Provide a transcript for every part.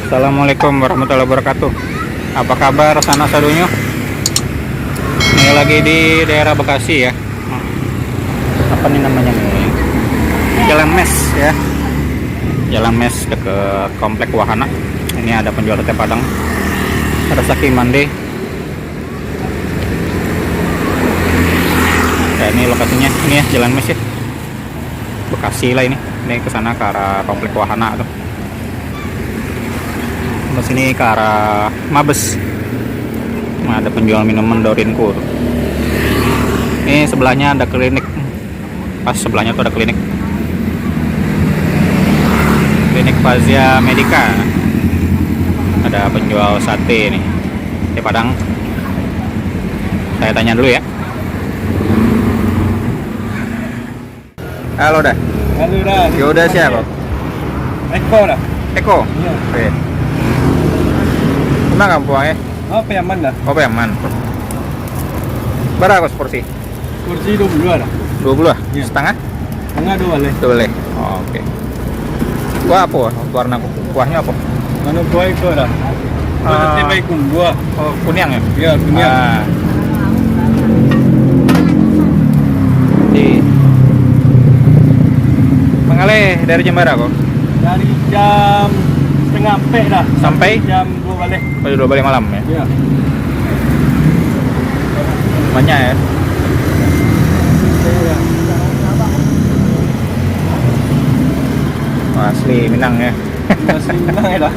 Assalamualaikum warahmatullahi wabarakatuh. Apa kabar sana sadunyo? Ini lagi di daerah Bekasi ya. Apa nih namanya nih? Jalan Mes ya. Jalan Mes dekat Komplek Wahana. Ini ada penjual sate Padang. Ada Saki Mande. Ya, ini lokasinya. Ini ya Jalan Mes ya. Bekasi lah ini. Ini ke sana ke arah Komplek Wahana tuh. Ke sini ke arah Mabes. Nah, ada penjual minuman Dorinku tuh. Ini sebelahnya ada klinik. Pas sebelahnya tuh ada klinik. Klinik Fazia Medika. Ada penjual sate nih. Sate Padang. Saya tanya dulu ya. Halo dah. Halo dah. Yaudah siapa? Eko dah. Eko. Iya. Oke. Mana kamu puangnya? Oh, Payaman dah. Oh, Payaman. Berapa porsi? Kursi 20 dah. 20 lah? Iya. Setengah? Tengah 2 boleh. Boleh. Oh, oke. Kuah apa? Warna kuahnya apa? Mana buah Eko dah. Sate baik buah. Oh, kunyang ya? Ya, punya. Ah. Di Mengalih dari jam berapa kok? Dari jam setengah 4 dah Sampai jam 2 balik. pada 2 balik malam ya? Ya. Banyak ya? Oh, asli Minang ya? Masih menang dah.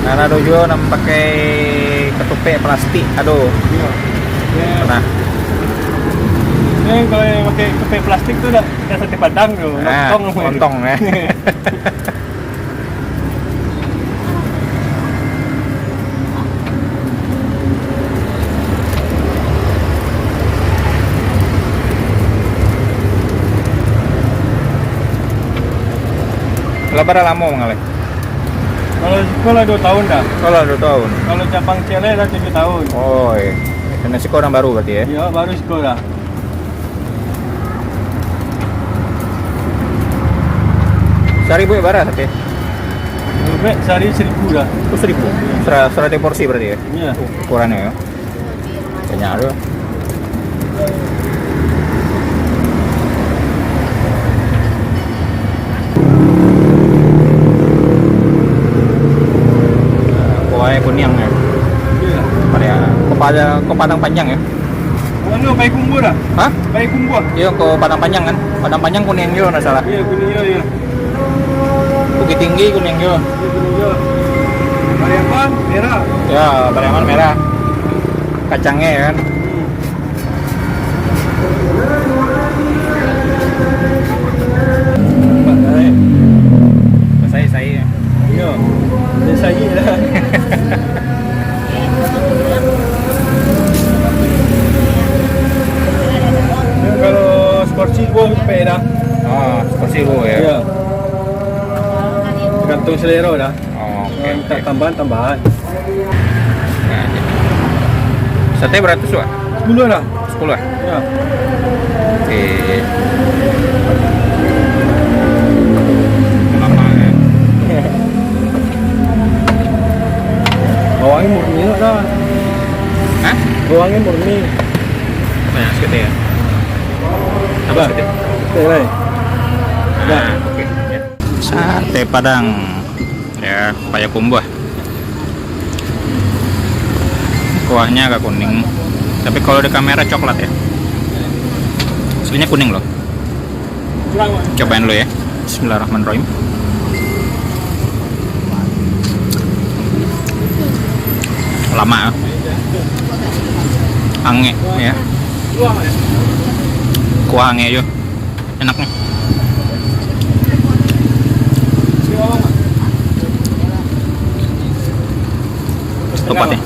Karena dojo nam pakai ketupat plastik. Aduh, Ya. Ya. pernah. Kalau yang pakai kepe plastik tu dah sate Padang tu. Lontong ya. Lebaran lama mengalih. Kalau sekolah 2 tahun dah. Kalau 2 tahun. Kalau cabang Cele dah 7 tahun. Oh, iya. Dan nasi orang baru berarti ya? Ya, baru sekolah. Sehari bu ya barang sate? Lebih sehari 1.000 dah. Oh, 1.000. 100 porsi berarti ya? Ya. Ukurannya ya? Banyak ada. Kuahnya kunyang ya? Ya. Kok padang panjang ya? Mana baik kumbu dah? Hah? Baik kumbu. Iya, kok padang panjang kan? Padang panjang kuning juga nggak salah. Ya, kuning ya. Bukit Tinggi kuning juga. Ya, kuning ya. Pariaman merah. Ya, Pariaman merah. Kacangnya ya kan? Saya. Ya. Dan saya dah. Kalau skorci gua sampai dah. Oh, porsi bu ya? Ya. Tergantung selera dah. Oh, oke. Minta Oke. tambahan. Nah, sate berapa tuh? 10 dah. 10 ya? Ya. Oke. Lama ya. Bawangnya murni dah. Hah? Bawangnya murni. Banyak sekali ya? Tambah sedikit. Boleh. Nah, oke. Ya. Sate Padang. Ya, Payakumbuh. Kuahnya agak kuning. Tapi kalau di kamera coklat ya. Aslinya kuning loh. Cobain dulu ya. Bismillahirrahmanirrahim. Lama ya. Ange ya. Kuah ange aja. Enak nih. Tepatnya.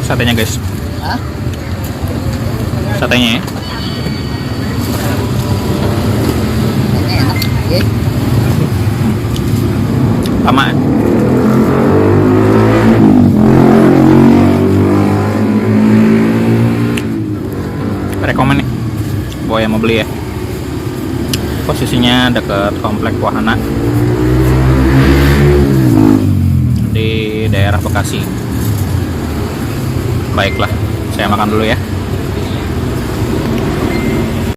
Satenya guys. Satenya ya. Lama ya? rekomen nih buat yang mau beli ya. Posisinya dekat komplek Wahana di daerah Bekasi. Baiklah, saya makan dulu ya.